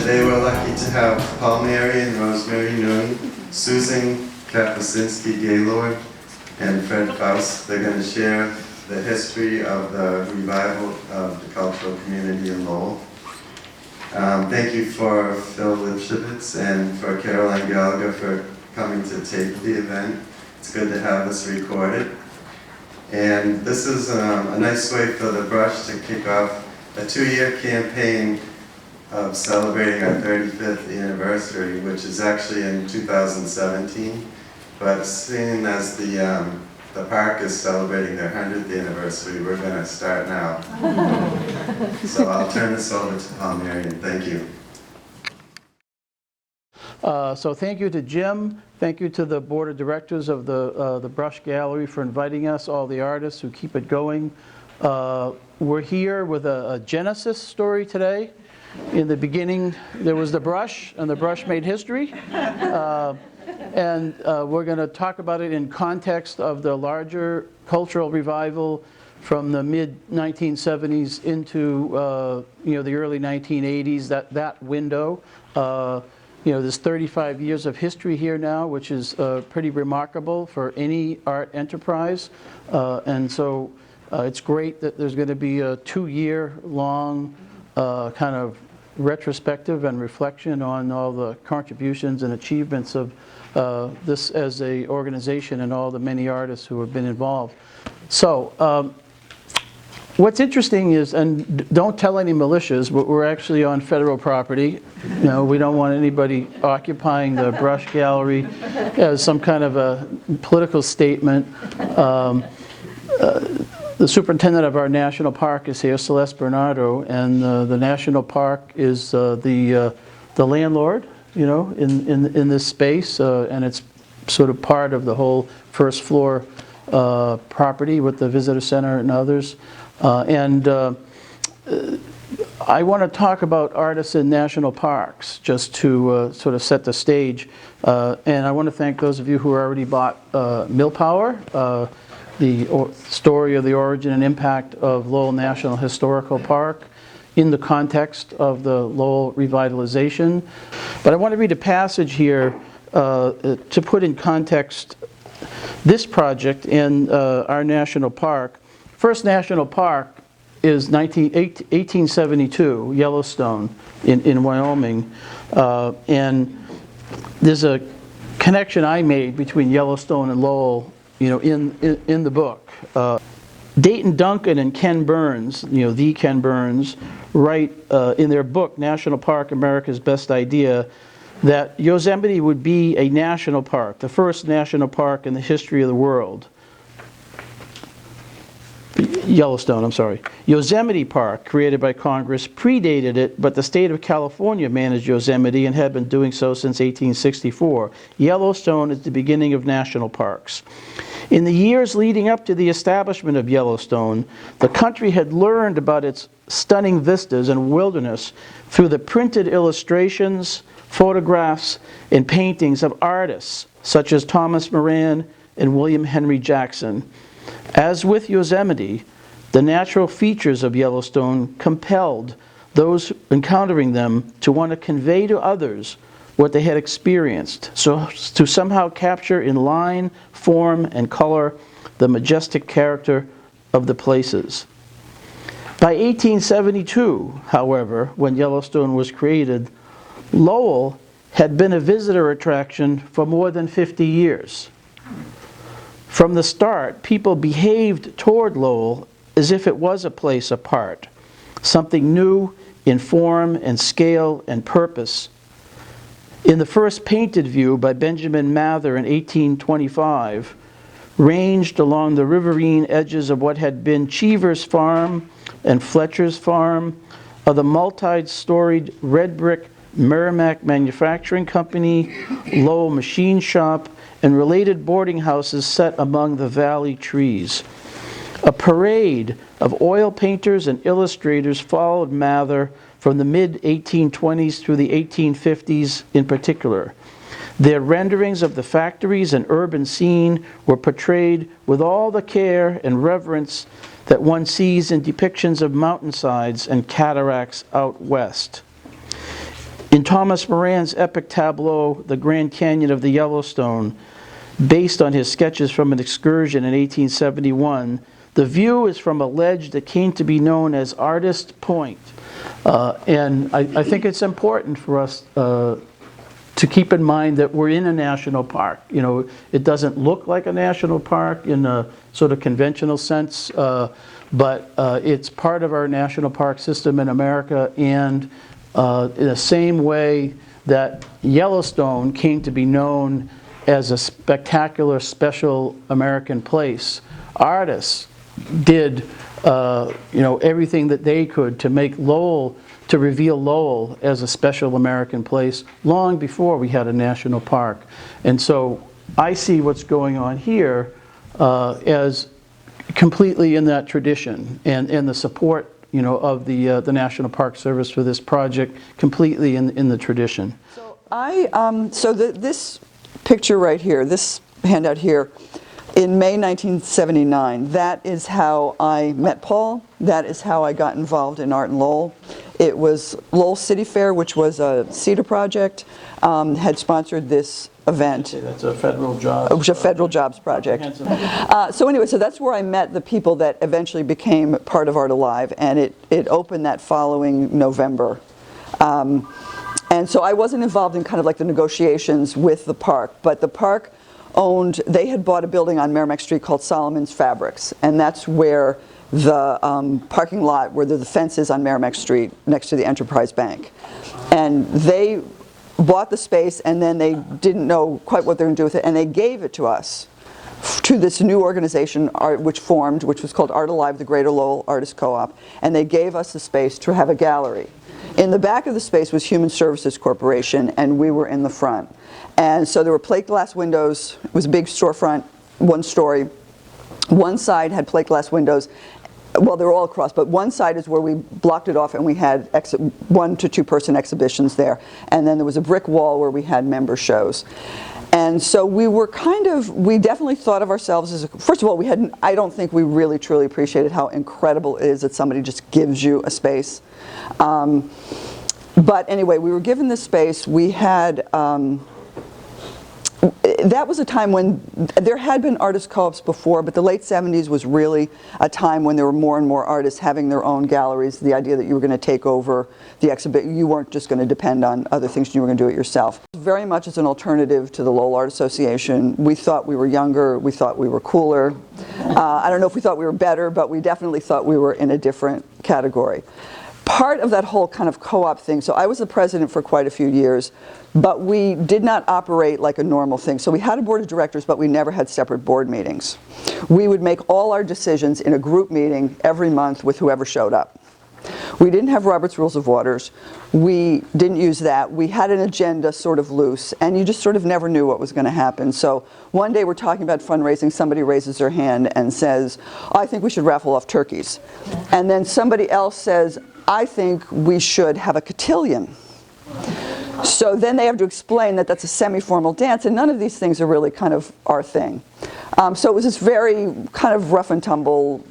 Today we're lucky to have Paul, Marion, Rosemary Noon, Susan Kapusinski Gaylord, and Fred Faust. They're going to share the history of the revival of the cultural community in Lowell. Thank you for Phil Lipschitz and for Caroline Gallagher for coming to tape the event. It's good to have this recorded. And this is a nice way for the Brush to kick off a 2-year campaign of celebrating our 35th anniversary, which is actually in 2017. But seeing as the park is celebrating their 100th anniversary, we're going to start now. So I'll turn this over to Paul, Marion. Thank you. So thank you to Jim. Thank you to the board of directors of the Brush Gallery for inviting us, all the artists who keep it going. We're here with a Genesis story today. In the beginning, there was the brush, and the brush made history. And we're going to talk about it in context of the larger cultural revival from the mid-1970s into the early 1980s, that window. There's 35 years of history here now, which is pretty remarkable for any art enterprise. And so it's great that there's going to be a 2-year-long kind of retrospective and reflection on all the contributions and achievements of this as a organization and all the many artists who have been involved. So what's interesting is, and don't tell any militias, but we're actually on federal property. We don't want anybody occupying the Brush Gallery as some kind of a political statement. The superintendent of our national park is here, Celeste Bernardo, and the national park is the landlord, in this space, and it's sort of part of the whole first floor property with the visitor center and others. I want to talk about artists in national parks, just to sort of set the stage. And I want to thank those of you who already bought Mill Power, the story of the origin and impact of Lowell National Historical Park in the context of the Lowell revitalization. But I want to read a passage here to put in context this project in our national park. First national park is 1872, Yellowstone in Wyoming. And there's a connection I made between Yellowstone and Lowell in the book. Dayton Duncan and Ken Burns, the Ken Burns, write in their book, National Park, America's Best Idea, that Yosemite would be a national park, the first national park in the history of the world. Yellowstone, I'm sorry. Yosemite Park, created by Congress, predated it, but the state of California managed Yosemite and had been doing so since 1864. Yellowstone is the beginning of national parks. In the years leading up to the establishment of Yellowstone, the country had learned about its stunning vistas and wilderness through the printed illustrations, photographs, and paintings of artists such as Thomas Moran and William Henry Jackson. As with Yosemite, the natural features of Yellowstone compelled those encountering them to want to convey to others what they had experienced, so to somehow capture in line, form, and color the majestic character of the places. By 1872, however, when Yellowstone was created, Lowell had been a visitor attraction for more than 50 years. From the start, people behaved toward Lowell as if it was a place apart, something new in form and scale and purpose. In the first painted view by Benjamin Mather in 1825, ranged along the riverine edges of what had been Cheever's Farm and Fletcher's Farm, of the multi-storied red brick Merrimack Manufacturing Company, Lowell Machine Shop, and related boarding houses set among the valley trees. A parade of oil painters and illustrators followed Mather from the mid-1820s through the 1850s in particular. Their renderings of the factories and urban scene were portrayed with all the care and reverence that one sees in depictions of mountainsides and cataracts out west. In Thomas Moran's epic tableau, The Grand Canyon of the Yellowstone, based on his sketches from an excursion in 1871, the view is from a ledge that came to be known as Artist Point. And I think it's important for us to keep in mind that we're in a national park. You know, it doesn't look like a national park in a sort of conventional sense, but it's part of our national park system in America, and in the same way that Yellowstone came to be known as a spectacular, special American place, artists did everything that they could to make Lowell, to reveal Lowell as a special American place long before we had a national park. And so I see what's going on here as completely in that tradition, and the support of the National Park Service for this project completely in the tradition. So this picture right here, this handout here, in May 1979, that is how I met Paul. That is how I got involved in Art in Lowell. It was Lowell City Fair, which was a CETA project, had sponsored this event. That's a federal job. It was a federal jobs project. So anyway, so that's where I met the people that eventually became part of Art Alive, and it opened that following November. And so I wasn't involved in kind of like the negotiations with the park, but the park they had bought a building on Merrimack Street called Solomon's Fabrics, and that's where the parking lot, where the fence is on Merrimack Street next to the Enterprise Bank. And they bought the space, and then they didn't know quite what they were going to do with it, and they gave it to us, to this new organization which formed, which was called Art Alive, the Greater Lowell Artist Co-op, and they gave us the space to have a gallery. In the back of the space was Human Services Corporation, and we were in the front. And so there were plate glass windows. It was a big storefront, one story. One side had plate glass windows. Well, they were all across, but one side is where we blocked it off, and we had 1 to 2 person exhibitions there. And then there was a brick wall where we had member shows. And so we were we definitely thought of ourselves as, first of all, I don't think we really truly appreciated how incredible it is that somebody just gives you a space. But anyway, we were given this space. We had, that was a time when there had been artist co-ops before, but the late 70s was really a time when there were more and more artists having their own galleries. The idea that you were going to take over the exhibit, you weren't just going to depend on other things, you were going to do it yourself. Very much as an alternative to the Lowell Art Association. We thought we were younger, we thought we were cooler. I don't know if we thought we were better, but we definitely thought we were in a different category. Part of that whole kind of co-op thing, so I was the president for quite a few years, but we did not operate like a normal thing. So we had a board of directors, but we never had separate board meetings. We would make all our decisions in a group meeting every month with whoever showed up. We didn't have Robert's Rules of Orders. We didn't use that. We had an agenda sort of loose, and you just sort of never knew what was going to happen. So one day we're talking about fundraising, somebody raises their hand and says, I think we should raffle off turkeys. And then somebody else says, I think we should have a cotillion. So then they have to explain that that's a semi-formal dance, and none of these things are really kind of our thing. So it was this very kind of rough and tumble,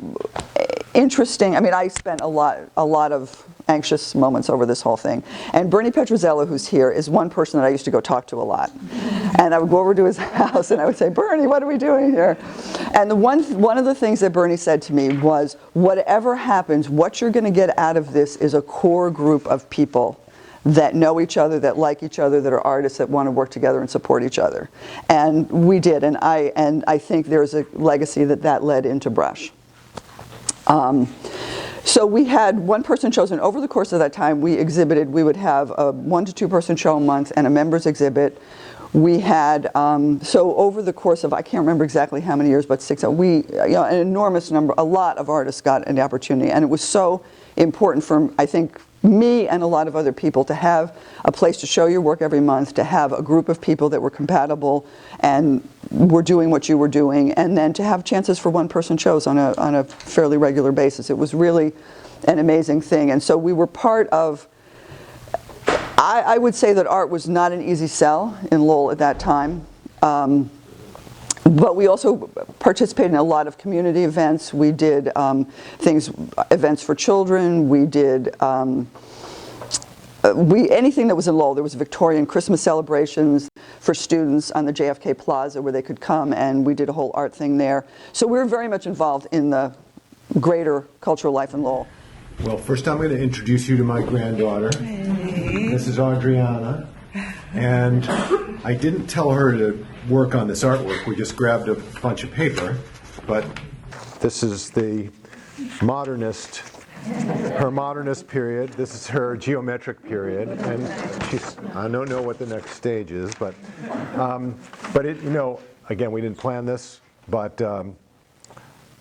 interesting. I mean, I spent a lot of anxious moments over this whole thing. And Bernie Petrozello, who's here, is one person that I used to go talk to a lot. And I would go over to his house and I would say, Bernie, what are we doing here? And one of the things that Bernie said to me was, whatever happens, what you're going to get out of this is a core group of people that know each other, that like each other, that are artists, that want to work together and support each other. And we did, and I think there's a legacy that led into Brush. So we had one person chosen. Over the course of that time, we would have a 1 to 2 person show a month and a members exhibit. We had, so over the course of, I can't remember exactly how many years, but 6, an enormous number, a lot of artists got an opportunity. And it was so important for, I think, me and a lot of other people to have a place to show your work every month, to have a group of people that were compatible and were doing what you were doing, and then to have chances for one-person shows on a fairly regular basis. It was really an amazing thing. And so we were part of, I would say that art was not an easy sell in Lowell at that time. But we also participated in a lot of community events. We did events for children. We did anything that was in Lowell. There was Victorian Christmas celebrations for students on the JFK Plaza where they could come, and we did a whole art thing there. So we were very much involved in the greater cultural life in Lowell. Well, first I'm going to introduce you to my granddaughter. This is Adriana. And I didn't tell her to work on this artwork. We just grabbed a bunch of paper. But this is the modernist, her modernist period. This is her geometric period. And I don't know what the next stage is, but it, you know, again, we didn't plan this, but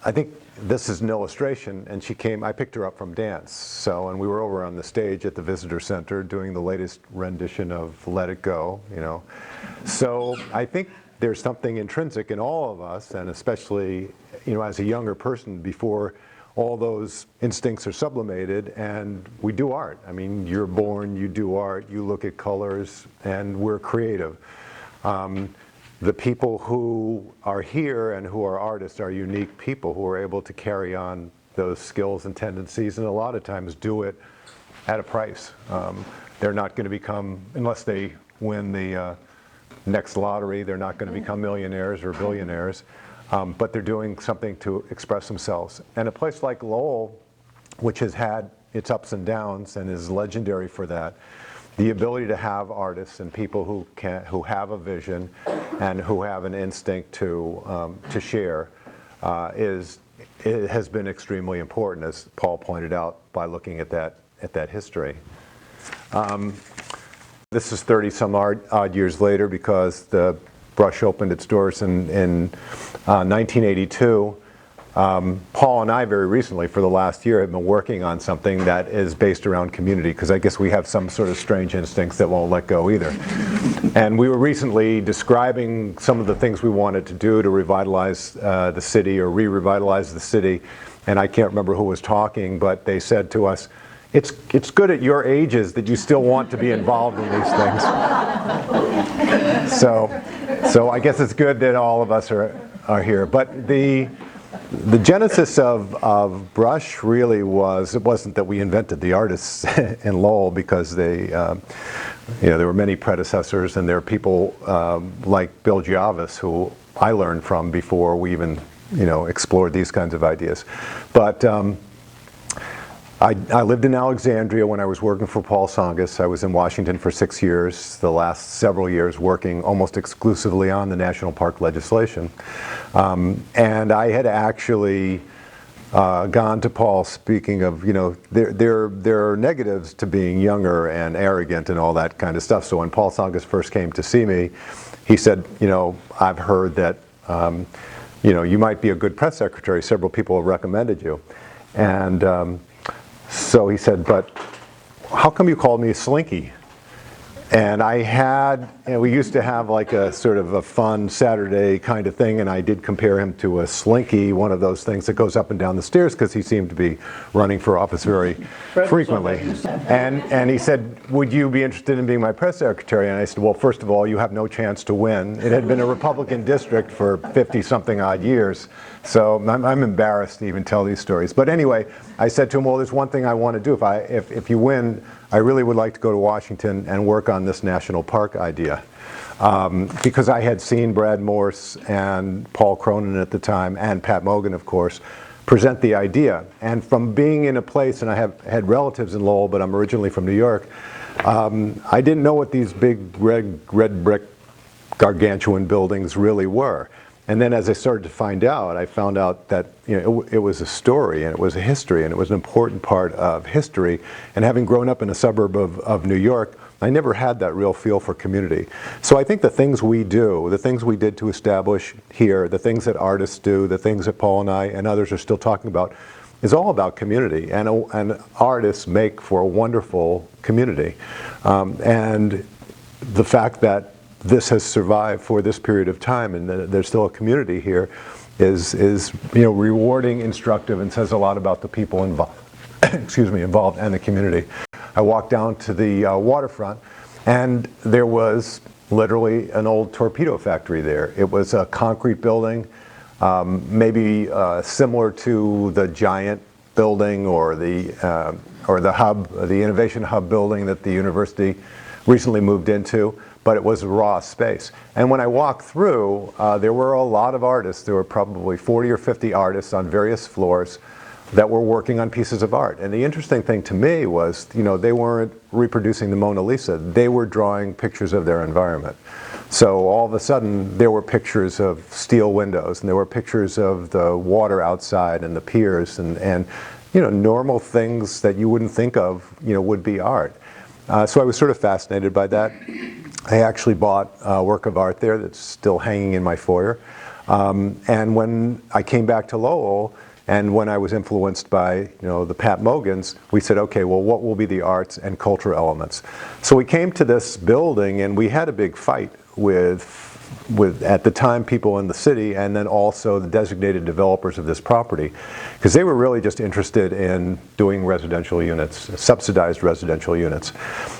I think this is an illustration, and I picked her up from dance. And we were over on the stage at the Visitor Center doing the latest rendition of Let It Go, you know. So I think there's something intrinsic in all of us, and especially, you know, as a younger person, before all those instincts are sublimated, and we do art. I mean, you're born, you do art, you look at colors, and we're creative. The people who are here and who are artists are unique people who are able to carry on those skills and tendencies, and a lot of times do it at a price. They're not going to become, unless they win the next lottery, they're not going to become millionaires or billionaires, but they're doing something to express themselves. And a place like Lowell, which has had its ups and downs and is legendary for that, the ability to have artists and people who have a vision and who have an instinct to share it has been extremely important, as Paul pointed out, by looking at that history. This is 30-some odd years later, because the brush opened its doors in 1982. Paul and I very recently, for the last year, have been working on something that is based around community, because I guess we have some sort of strange instincts that won't let go either. And we were recently describing some of the things we wanted to do to revitalize the city, or re-revitalize the city, and I can't remember who was talking, but they said to us, it's good at your ages that you still want to be involved in these things. So I guess it's good that all of us are here. But the genesis of brush really it wasn't that we invented the artists in Lowell, because they, there were many predecessors, and there are people like Bill Giavis, who I learned from before we even, explored these kinds of ideas. But I lived in Alexandria when I was working for Paul Tsongas. I was in Washington for 6 years, the last several years working almost exclusively on the national park legislation. And I had actually gone to Paul, speaking of, there are negatives to being younger and arrogant and all that kind of stuff. So when Paul Tsongas first came to see me, he said, I've heard that, you might be a good press secretary. Several people have recommended you. And so he said, but how come you called me a slinky? And we used to have like a sort of a fun Saturday kind of thing, and I did compare him to a slinky, one of those things that goes up and down the stairs, because he seemed to be running for office very frequently. And he said, would you be interested in being my press secretary? And I said, well, first of all, you have no chance to win. It had been a Republican district for 50-something odd years, so I'm embarrassed to even tell these stories. But anyway, I said to him, well, there's one thing I want to do. If you win, I really would like to go to Washington and work on this national park idea. Because I had seen Brad Morse and Paul Cronin at the time, and Pat Mogan, of course, present the idea. And from being in a place, and I had relatives in Lowell, but I'm originally from New York, I didn't know what these big red brick gargantuan buildings really were. And then as I started to find out, I found out that it was a story, and it was a history, and it was an important part of history. And having grown up in a suburb of New York, I never had that real feel for community. So I think the things we do, the things we did to establish here, the things that artists do, the things that Paul and I and others are still talking about, is all about community. And artists make for a wonderful community. And the fact that this has survived for this period of time, and there's still a community here, is rewarding, instructive, and says a lot about the people involved. Involved and the community. I walked down to the waterfront, and there was literally an old torpedo factory there. It was a concrete building, maybe similar to the giant building or the hub, the innovation hub building that the university recently moved into, but it was a raw space. And when I walked through, there were a lot of artists. There were probably 40 or 50 artists on various floors that were working on pieces of art. And the interesting thing to me was, they weren't reproducing the Mona Lisa. They were drawing pictures of their environment. So all of a sudden, there were pictures of steel windows, and there were pictures of the water outside and the piers, and normal things that you wouldn't think of, would be art. So I was sort of fascinated by that. I actually bought a work of art there that's still hanging in my foyer. And when I came back to Lowell, and when I was influenced by the Pat Mogans, we said, okay, well, what will be the arts and culture elements? So we came to this building, and we had a big fight with at the time people in the city, and then also the designated developers of this property, because they were really just interested in doing residential units, subsidized residential units.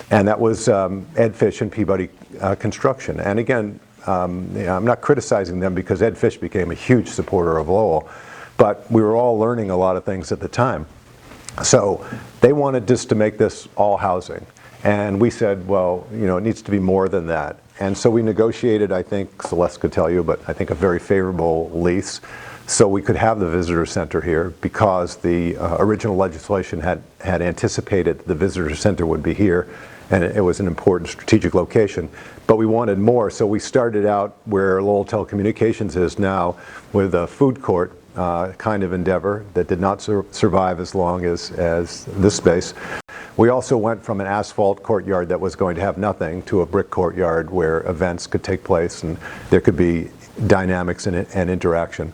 And that was Ed Fish and Peabody Construction. And again, I'm not criticizing them, because Ed Fish became a huge supporter of Lowell, but we were all learning a lot of things at the time. So they wanted just to make this all housing. And we said, well, it needs to be more than that. And so we negotiated, I think, Celeste could tell you, but I think a very favorable lease, so we could have the visitor center here, because the original legislation had anticipated the visitor center would be here, and it was an important strategic location. But we wanted more, so we started out where Lowell Telecommunications is now, with a food court kind of endeavor that did not survive as long as this space. We also went from an asphalt courtyard that was going to have nothing to a brick courtyard where events could take place and there could be dynamics and interaction.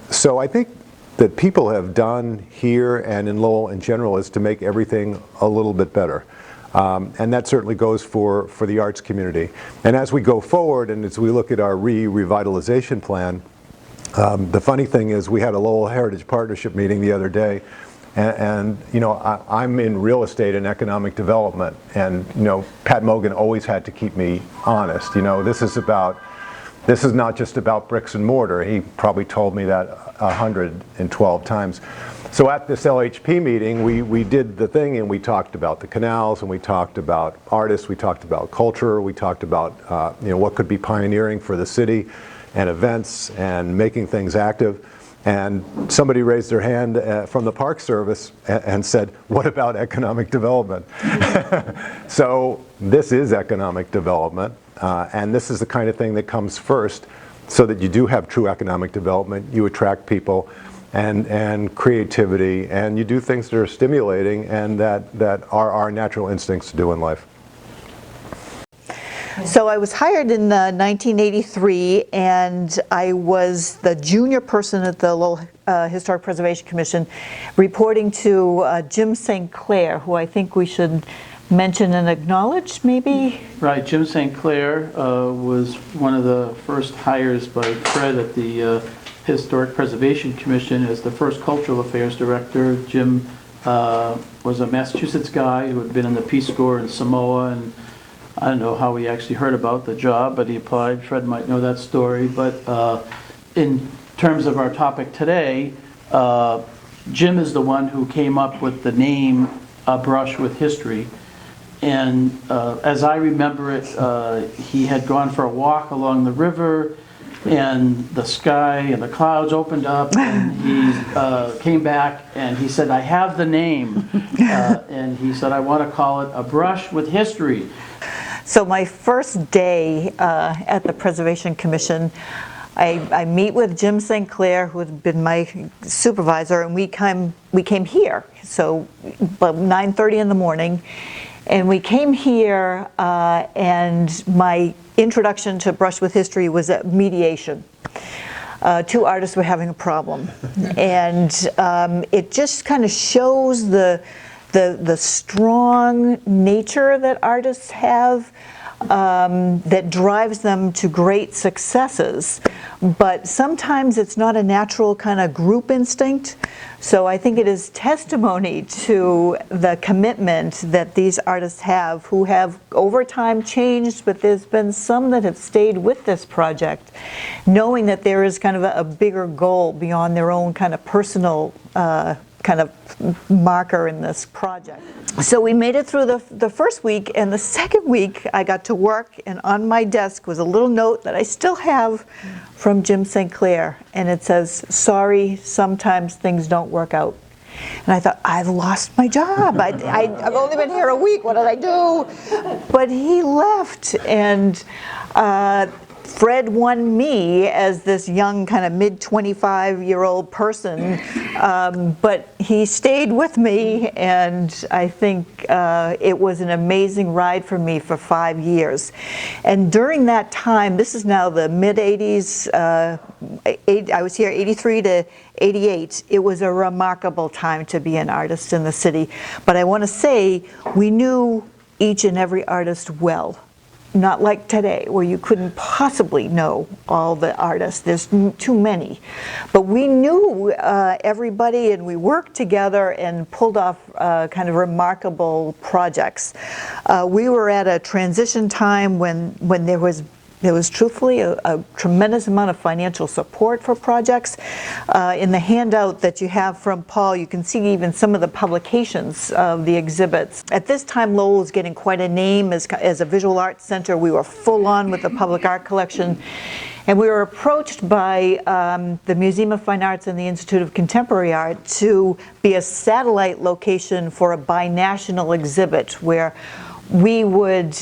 So I think that people have done here and in Lowell in general is to make everything a little bit better. And that certainly goes for the arts community. And as we go forward and as we look at our revitalization plan, the funny thing is we had a Lowell Heritage Partnership meeting the other day, and I'm in real estate and economic development, and Pat Mogan always had to keep me honest. This is not just about bricks and mortar. He probably told me that 112 times. So at this LHP meeting, we did the thing, and we talked about the canals, and we talked about artists, we talked about culture, we talked about what could be pioneering for the city, and events, and making things active. And somebody raised their hand from the Park Service and said, what about economic development? So this is economic development, and this is the kind of thing that comes first, so that you do have true economic development, you attract people and creativity, and you do things that are stimulating and that are our natural instincts to do in life. So I was hired in 1983, and I was the junior person at the Lowell Historic Preservation Commission, reporting to Jim St. Clair, who I think we should mention and acknowledge, maybe? Right, Jim St. Clair was one of the first hires by Fred at the Historic Preservation Commission as the first Cultural Affairs Director. Jim was a Massachusetts guy who had been in the Peace Corps in Samoa, and I don't know how he actually heard about the job, but he applied. Fred might know that story. But in terms of our topic today, Jim is the one who came up with the name A Brush with History. And as I remember it, he had gone for a walk along the river, and the sky and the clouds opened up, and he came back and he said, I have the name. And he said, I want to call it A Brush with History. So my first day at the Preservation Commission, I meet with Jim St. Clair, who had been my supervisor, and we came here. So about 9:30 in the morning, and we came here, and my introduction to Brush with History was at mediation. Two artists were having a problem, and it just kind of shows the strong nature that artists have that drives them to great successes. But sometimes it's not a natural kind of group instinct. So I think it is testimony to the commitment that these artists have, who have over time changed, but there's been some that have stayed with this project, knowing that there is kind of a bigger goal beyond their own kind of personal kind of marker in this project. So we made it through the first week, and the second week I got to work, and on my desk was a little note that I still have from Jim St. Clair, and it says, "Sorry, sometimes things don't work out." And I thought, I've lost my job. I've only been here a week. What did I do? But he left, and Fred won me as this young, kind of mid-25-year-old person, but he stayed with me, and I think it was an amazing ride for me for 5 years. And during that time, this is now the mid-'80s, I was here 83 to 88. It was a remarkable time to be an artist in the city. But I want to say, we knew each and every artist well. Not like today, where you couldn't possibly know all the artists. There's too many. But we knew everybody, and we worked together and pulled off kind of remarkable projects. We were at a transition time when there was truthfully a tremendous amount of financial support for projects. In the handout that you have from Paul, you can see even some of the publications of the exhibits. At this time, Lowell was getting quite a name as a visual arts center. We were full on with the public art collection. And we were approached by the Museum of Fine Arts and the Institute of Contemporary Art to be a satellite location for a binational exhibit where we would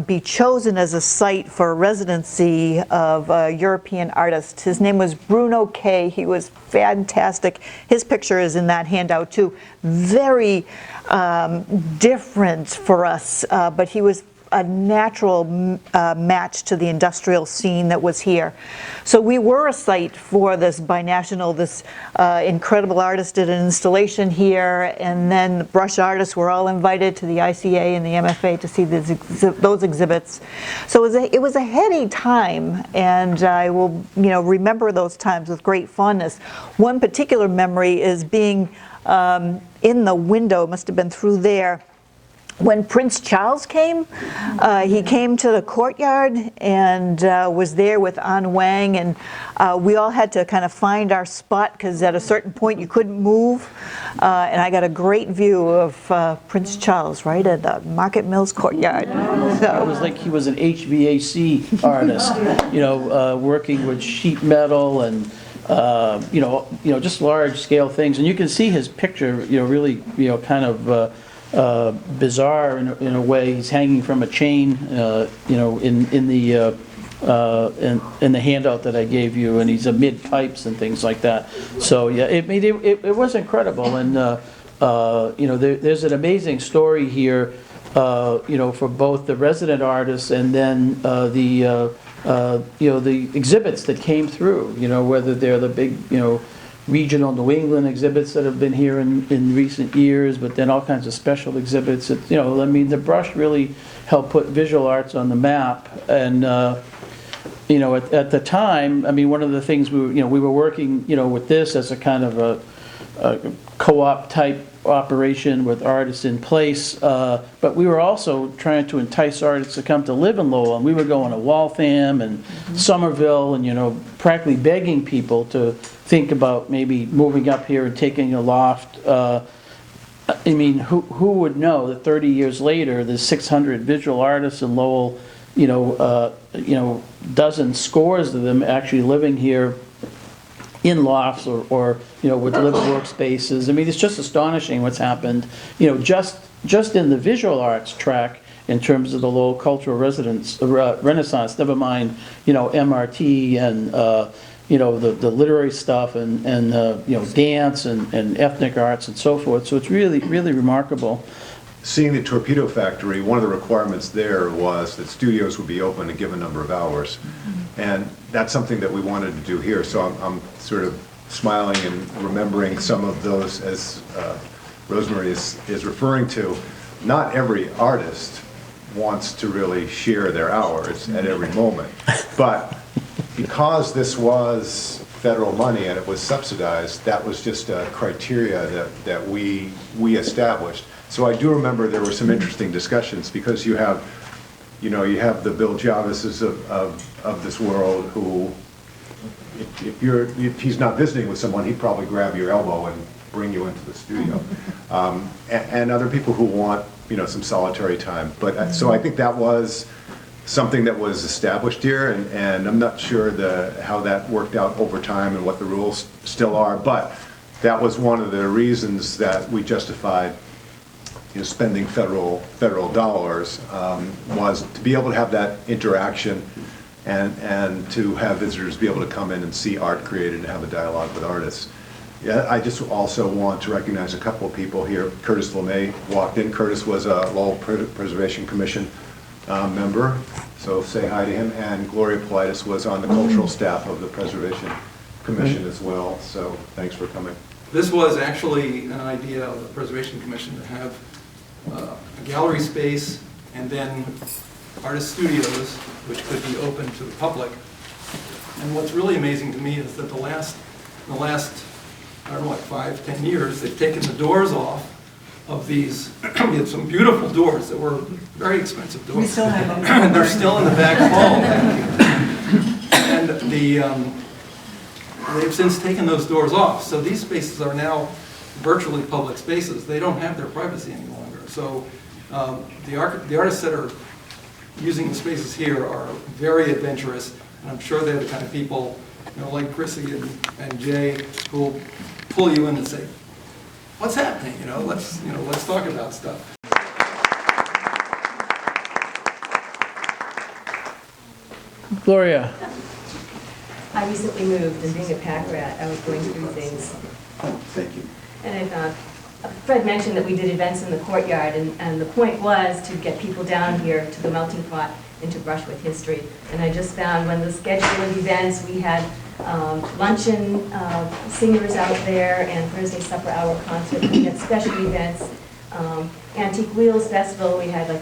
be chosen as a site for a residency of a European artist. His name was Bruno Kay. He was fantastic. His picture is in that handout too. Very different for us, but he was a natural match to the industrial scene that was here. So we were a site for this binational. This incredible artist did an installation here, and then brush artists were all invited to the ICA and the MFA to see those exhibits. So it was a heady time, and I will remember those times with great fondness. One particular memory is being in the window, must have been through there, when Prince Charles came. He came to the courtyard and was there with An Wang, and we all had to kind of find our spot because at a certain point you couldn't move. And I got a great view of Prince Charles right at the Market Mills courtyard. It was like he was an HVAC artist, working with sheet metal and just large scale things. And you can see his picture, really, kind of bizarre in a way. He's hanging from a chain, in the handout that I gave you, and he's amid pipes and things like that. So yeah, it was incredible, and there's an amazing story here, for both the resident artists and then the exhibits that came through. Whether they're the big regional New England exhibits that have been here in recent years, but then all kinds of special exhibits. The brush really helped put visual arts on the map. And at the time, one of the things we were working with this as a kind of a co-op type operation with artists in place, but we were also trying to entice artists to come to live in Lowell, and we were going to Waltham and Somerville and practically begging people to think about maybe moving up here and taking a loft. Who would know that 30 years later there's 600 visual artists in Lowell, dozens, scores of them actually living here in lofts or with living workspaces. It's just astonishing what's happened, just in the visual arts track in terms of the Lowell cultural renaissance, never mind, MRT and, the literary stuff and dance and ethnic arts and so forth. So it's really, really remarkable. Seeing the torpedo factory, one of the requirements there was that studios would be open a given number of hours. And that's something that we wanted to do here. So I'm sort of smiling and remembering some of those as Rosemary is referring to. Not every artist wants to really share their hours at every moment. But because this was federal money and it was subsidized, that was just a criteria that we established. So I do remember there were some interesting discussions because you have the Bill Javises of this world who, if he's not visiting with someone, he'd probably grab your elbow bring you into the studio. And other people who want, you know, some solitary time. But so I think that was something that was established here, and I'm not sure how that worked out over time and what the rules still are, but that was one of the reasons that we justified, you know, spending federal dollars, was to be able to have that interaction and to have visitors be able to come in and see art created and have a dialogue with artists. Yeah, I just also want to recognize a couple of people here. Curtis LeMay walked in. Curtis was a Lowell Preservation Commission member, so say hi to him. And Gloria Politis was on the cultural staff of the Preservation Commission as well, so thanks for coming. This was actually an idea of the Preservation Commission to have a gallery space and then artist studios, which could be open to the public. And what's really amazing to me is that the last, I don't know, like 5-10 years, they've taken the doors off of these. We had some beautiful doors that were very expensive doors. We still have them. And they're still in the back hall. And they've since taken those doors off. So these spaces are now virtually public spaces. They don't have their privacy any longer. So the artists that are using the spaces here are very adventurous, and I'm sure they're the kind of people, you know, like Chrissy and Jay, who will pull you in and say, "What's happening? Let's talk about stuff." Gloria. I recently moved, and being a pack rat, I was going through things. Thank you. And I found, Fred mentioned that we did events in the courtyard, and the point was to get people down here to the melting pot and to brush with history. And I just found when the schedule of events, we had luncheon, singers out there, and Thursday supper hour concert. We had special events. Antique Wheels Festival, we had like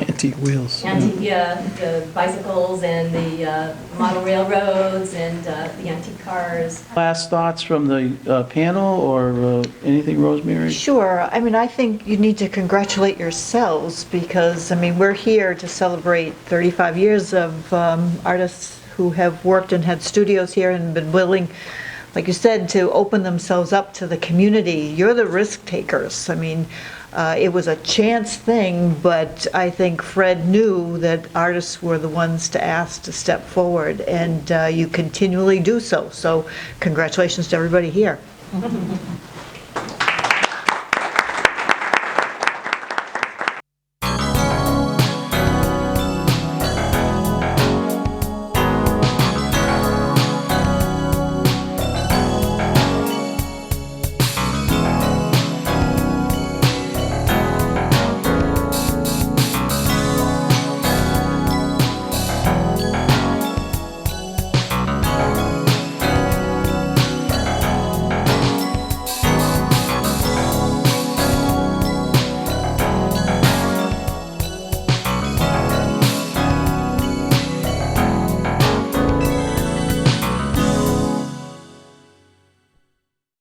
Antique wheels. the bicycles and the model railroads and the antique cars. Last thoughts from the panel, or anything, Rosemary? Sure. I mean, I think you need to congratulate yourselves because, I mean, we're here to celebrate 35 years of artists who have worked and had studios here and been willing, like you said, to open themselves up to the community. You're the risk takers. I mean, it was a chance thing, but I think Fred knew that artists were the ones to ask to step forward, and you continually do so. So congratulations to everybody here.